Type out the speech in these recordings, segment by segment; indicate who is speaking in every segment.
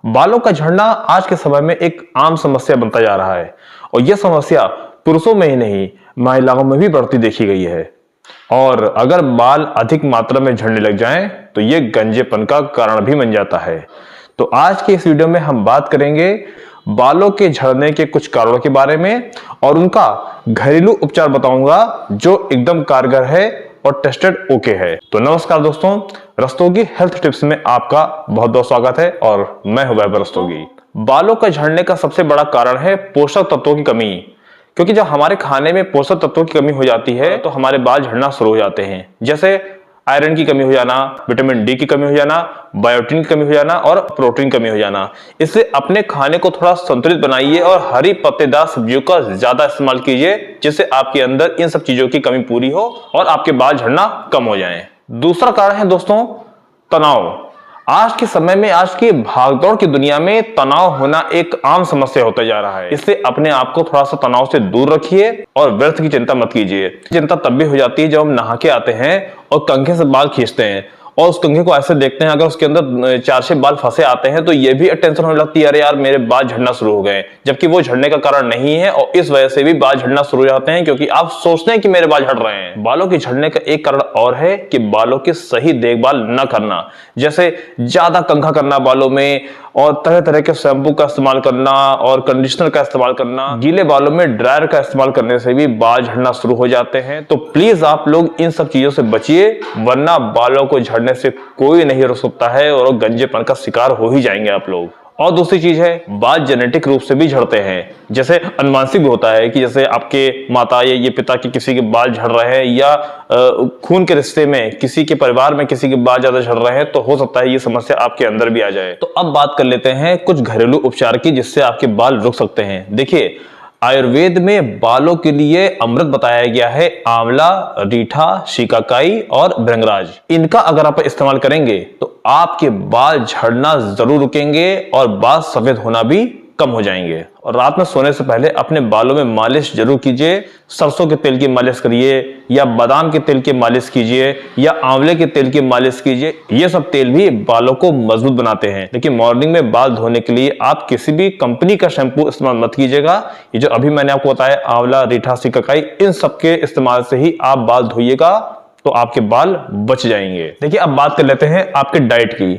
Speaker 1: बालों का झड़ना आज के समय में एक आम समस्या बनता जा रहा है और यह समस्या पुरुषों में ही नहीं महिलाओं में भी बढ़ती देखी गई है। और अगर बाल अधिक मात्रा में झड़ने लग जाएं तो यह गंजेपन का कारण भी बन जाता है। तो आज के इस वीडियो में हम बात करेंगे बालों के झड़ने के कुछ कारणों के बारे में और उनका घरेलू उपचार बताऊंगा जो एकदम कारगर है और टेस्टेड ओके है। तो नमस्कार दोस्तों, रस्तोगी हेल्थ टिप्स में आपका बहुत बहुत स्वागत है और मैं हूं वैभव रस्तोगी। बालों का झड़ने का सबसे बड़ा कारण है पोषक तत्वों की कमी, क्योंकि जब हमारे खाने में पोषक तत्वों की कमी हो जाती है तो हमारे बाल झड़ना शुरू हो जाते हैं। जैसे आयरन की कमी हो जाना, विटामिन डी की कमी हो जाना, बायोटिन की कमी हो जाना और प्रोटीन की कमी हो जाना। इसलिए अपने खाने को थोड़ा संतुलित बनाइए और हरी पत्तेदार सब्जियों का ज्यादा इस्तेमाल कीजिए, जिससे आपके अंदर इन सब चीजों की कमी पूरी हो और आपके बाल झड़ना कम हो जाए। दूसरा कारण है दोस्तों तनाव। आज के समय में, आज की भागदौड़ की दुनिया में तनाव होना एक आम समस्या होता जा रहा है। इसलिए अपने आप को थोड़ा सा तनाव से दूर रखिए और व्यर्थ की चिंता मत कीजिए। चिंता तब भी हो जाती है जब हम नहा के आते हैं और कंघे से बाल खींचते हैं और उस कंघे को ऐसे देखते हैं, अगर उसके अंदर 4-6 बाल फंसे आते हैं तो ये भी टेंशन होने लगती है, अरे यार मेरे बाल झड़ना शुरू हो गए, जबकि वो झड़ने का कारण नहीं है और इस वजह से भी बाल झड़ना शुरू हो जाते हैं क्योंकि आप सोचते हैं कि मेरे बाल झड़ रहे हैं। बालों के झड़ने का एक कारण और है कि बालों की सही देखभाल न करना, जैसे ज्यादा कंघा करना बालों में और तरह तरह के शैम्पू का इस्तेमाल करना और कंडीशनर का इस्तेमाल करना। गीले बालों में ड्रायर का इस्तेमाल करने से भी बाल झड़ना शुरू हो जाते हैं। तो प्लीज आप लोग इन सब चीजों से बचिए, वरना बालों को झड़ने से कोई नहीं रोक सकता है और गंजेपन का शिकार हो ही जाएंगे आप लोग। और दूसरी चीज है, बाल जेनेटिक रूप से भी झड़ते हैं। जैसे अनुवांशिक भी होता है कि जैसे आपके माता या ये पिता के किसी के बाल झड़ रहे हैं या खून के रिश्ते में किसी के परिवार में किसी के बाल ज्यादा झड़ रहे हैं, तो हो सकता है ये समस्या आपके अंदर भी आ जाए। तो अब बात कर लेते हैं कुछ घरेलू उपचार की जिससे आपके बाल रुक सकते हैं। देखिए, आयुर्वेद में बालों के लिए अमृत बताया गया है आंवला, रीठा, शिकाकाई और भृंगराज। इनका अगर आप इस्तेमाल करेंगे तो आपके बाल झड़ना जरूर रुकेंगे और बाल सफेद होना भी कम हो जाएंगे। और रात में सोने से पहले अपने बालों में मालिश जरूर कीजिए। सरसों के तेल की मालिश करिए या बादाम के तेल की मालिश कीजिए या आंवले के तेल की मालिश कीजिए। ये सब तेल भी बालों को मजबूत बनाते हैं। लेकिन मॉर्निंग में बाल धोने के लिए आप किसी भी कंपनी का शैम्पू इस्तेमाल मत कीजिएगा। ये जो अभी मैंने आपको बताया आंवला, रीठा, शिकाकाई, इन सब के इस्तेमाल से ही आप बाल धोइएगा तो आपके बाल बच जाएंगे। देखिए, अब बात कर लेते हैं आपके डाइट की।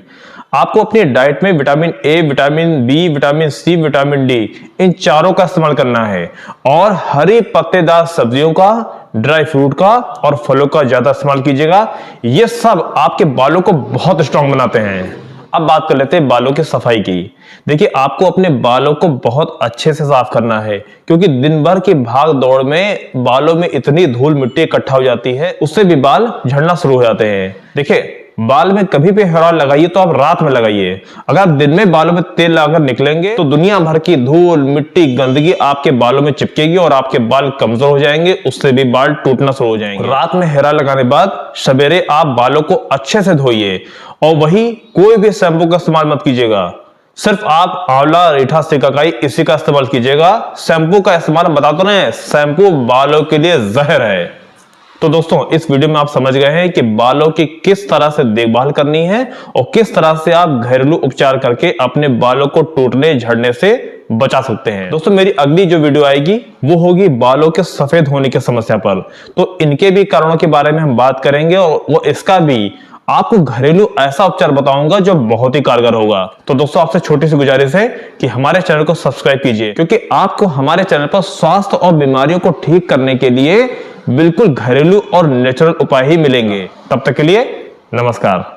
Speaker 1: आपको अपनी डाइट में vitamin A, vitamin B, vitamin C, vitamin D, इन चारों का इस्तेमाल करना है और हरी पत्तेदार सब्जियों का, ड्राई फ्रूट का और फलों का ज्यादा इस्तेमाल कीजिएगा। ये सब आपके बालों को बहुत स्ट्रांग बनाते हैं। अब बात कर लेते हैं बालों की सफाई की। देखिए, आपको अपने बालों को बहुत अच्छे से साफ करना है क्योंकि दिन भर की भाग दौड़ में बालों में इतनी धूल मिट्टी इकट्ठा हो जाती है, उससे भी बाल झड़ना शुरू हो जाते हैं। देखिए, बाल में कभी भी हेयर ऑयल लगाइए तो आप रात में लगाइए। अगर आप दिन में बालों में तेल लगाकर निकलेंगे तो दुनिया भर की धूल, मिट्टी, गंदगी आपके बालों में चिपकेगी और आपके बाल कमजोर हो जाएंगे, उससे भी बाल टूटना शुरू हो जाएंगे। रात में हेयर ऑयल लगाने के बाद सवेरे आप बालों को अच्छे से धोइए और वही कोई भी शैम्पू का इस्तेमाल मत कीजिएगा। सिर्फ आप आंवला, रीठा, शिकाकाई इसी का इस्तेमाल कीजिएगा। शैम्पू का इस्तेमाल बताता ना, शैम्पू बालों के लिए जहर है। तो दोस्तों, इस वीडियो में आप समझ गए हैं कि बालों की किस तरह से देखभाल करनी है और किस तरह से आप घरेलू उपचार करके अपने बालों को टूटने, झड़ने से बचा सकते हैं। दोस्तों, मेरी अगली जो वीडियो आएगी वो होगी बालों के सफेद होने की समस्या पर। तो इनके भी कारणों के बारे में हम बात करेंगे और वो इसका भी आपको घरेलू ऐसा उपचार बताऊंगा जो बहुत ही कारगर होगा। तो दोस्तों, आपसे छोटी सी गुजारिश है कि हमारे चैनल को सब्सक्राइब कीजिए क्योंकि आपको हमारे चैनल पर स्वास्थ्य और बीमारियों को ठीक करने के लिए बिल्कुल घरेलू और नेचुरल उपाय ही मिलेंगे। तब तक के लिए नमस्कार।